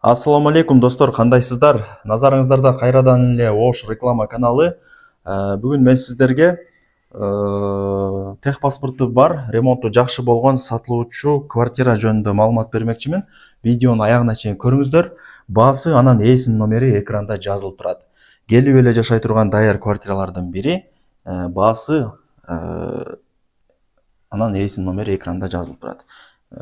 Ассаламу алейкум достор, кандайсыздар? Назарыңыздарда кайрадан эле Ош реклама каналы. Бүгүн мен сиздерге техпаспорту бар, ремонту жакшы болгон сатылуучу квартира жөнүндө маалымат бермекчимин. Видеону аягына чейин көрүңүздөр. Баасы анан ээсинин номери экранда жазылып турат. Келип эле жашай турган даяр квартиралардын бири. Баасы анан ээсинин номери экранда жазылып турат.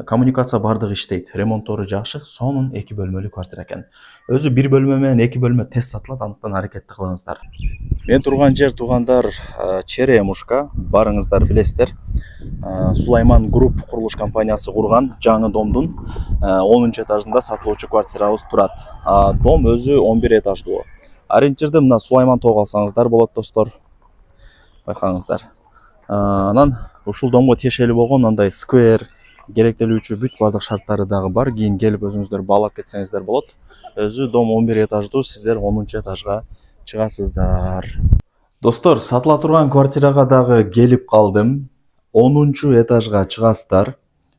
Коммуникация бардыгы иштейт, ремонттору жакшы, сонун 2 бөлмөлүү квартира экен. Өзү 1 бөлмө менен 2 бөлмө тез сатылат, андыктан аракетти кылыңыздар. Мен турган жер туугандар Черемушка, барыңыздар билесиздер. Сулайман Групп курулуш компаниясы курган жаңы домдун 10 этажында сатылуучу квартирабыз турат. Дом өзү 11 этаждуу. Ориентирди мына Сулайман тоого алсаңыздар болот достор. Байкаңыздар. Анан ушул домго тиешелүү болгон андай сквер керектелүүчү бүт бардык шарттары дагы бар. Кийин келип өзүңүздөр баалап кетсеңиздер болот. Өзү дом 11 этаждуу, сиздер 10 этажга чыгасыздар. Достор, сатыла турган квартирага дагы келип калдым. 10 этажга чыгасыздар.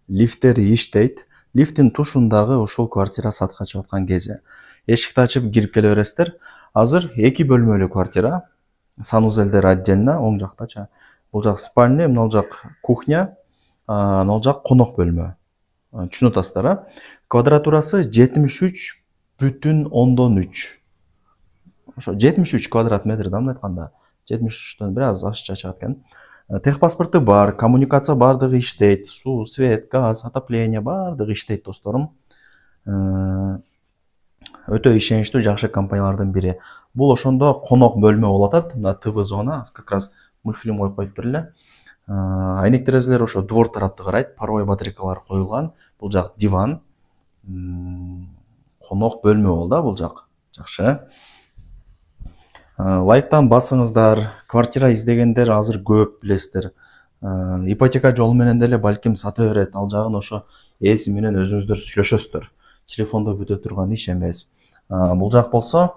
Лифттери иштейт. Лифттин тушундагы ушул квартира сатка чыгып аткан кези. Эшикти ачып кирип келе бересиздер. Азыр 2 бөлмөлүү квартира. Санузелдер отдельно, оң жактачы. Бул жак спальня, мына жак кухня. Мына жак конок бөлмө. Түшүнүп атасыздар, а? Квадратурасы 73,3. Ошо 73 квадрат метр да мындай айтканда. 73төн бир аз ашча чыгат экен. Техпаспорту бар, коммуникация бардыгы иштейт. Суу, свет, газ, отопление бардыгы иштейт досторум. Өтө ишеничтүү жакшы компаниялардын бири. Бул ошондо конок бөлмө болуп атат. Мына ТВ зона, как раз мультфильм коюп коюптур эле. Айнек терезелер ошо двор тарапты карайт, паровой батарейкалар коюлган. Бул жак диван. Конок бөлмө болду да бул жак. Жакшы. Лайктан басыңыздар. Квартира издегендер азыр көп билесиздер. Ипотека жолу менен деле балким сата берет. Ал жагын ошо ээси менен өзүңүздөр сүйлөшөсүздөр. Телефондо бүтө турган иш эмес. Бул жак болсо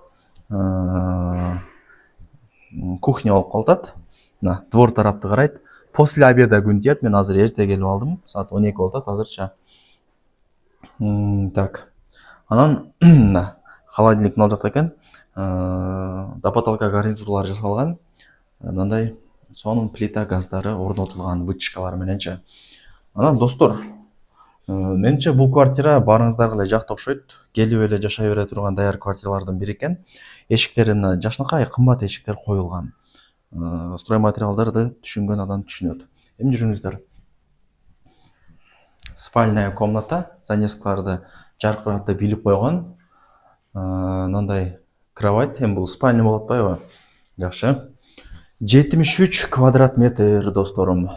кухня болуп калат. Мына двор тарапты карайт. После обеда күн тиет. Мен азыр эрте келип алдым. Саат 12 болуп атат азырча. Так. Анан холодильник мына жакта экен. До потолка гарнитурлар жасалган. Мындай сонун плита газдары орнотулган вытяжкалар мененчи. Анан достор, менимче бул квартира барыңыздарга эле жакты окшойт. Келип эле жашай бере турган даяр квартиралардын бири экен. Эшиктери мына жакшынакай кымбат эшиктер коюлган. Стройматериалдарды түшүнгөн адам түшүнөт. Эми жүрүңүздөр. Спальная комната, занескаларды жаркыратып билип койгон. Мындай кровать, эми бул спальня болуп атпайбы? Жакшы. 73 квадрат метр досторум.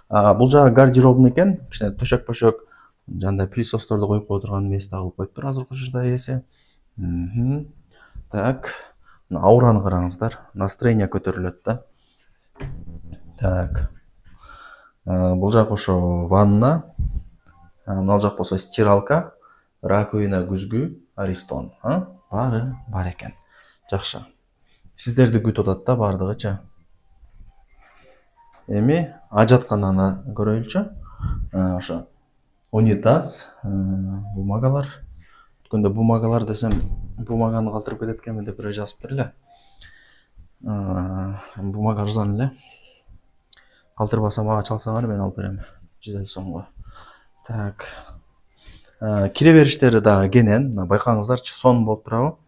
Бул жагы гардеробный экен. Кичине төшөк-пөшөк жандай пылесосторду коюп кое турган месте кылып коюптур азыркы учурда ээси. Так. Аураны караңыздар. Настроение көтөрүлөт да. Так. Бул жак ошо ванна. Мына жак болсо стиралка, раковина, күзгү, аристон. Баары бар экен. Жакшы. Сиздерди күтүп атат да бардыгычы. Эми ажаткананы көрөйлүчү. Ошо унитаз, бумагалар. Өткөндө бумагалар десем, бумаганы калтырып кетет экенмин деп бирөө жазыптыр эле. Бумага арзан эле. Калтырбаса мага чалсаңар мен алып берем. 150 сомго. Так. Кире бериштери дагы кенен, байкаңыздарчы, сонун болуп турабы?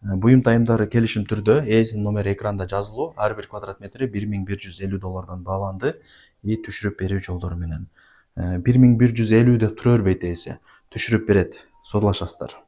Буюм тайымдары келишим түрдө, ээсинин номери экранда жазылуу, ар бир квадрат метри $1150 бааланды. Түшүрүп берүү жолдору менен. 1150 деп тура бербейт ээси. Түшүрүп берет. Содулашасыздар.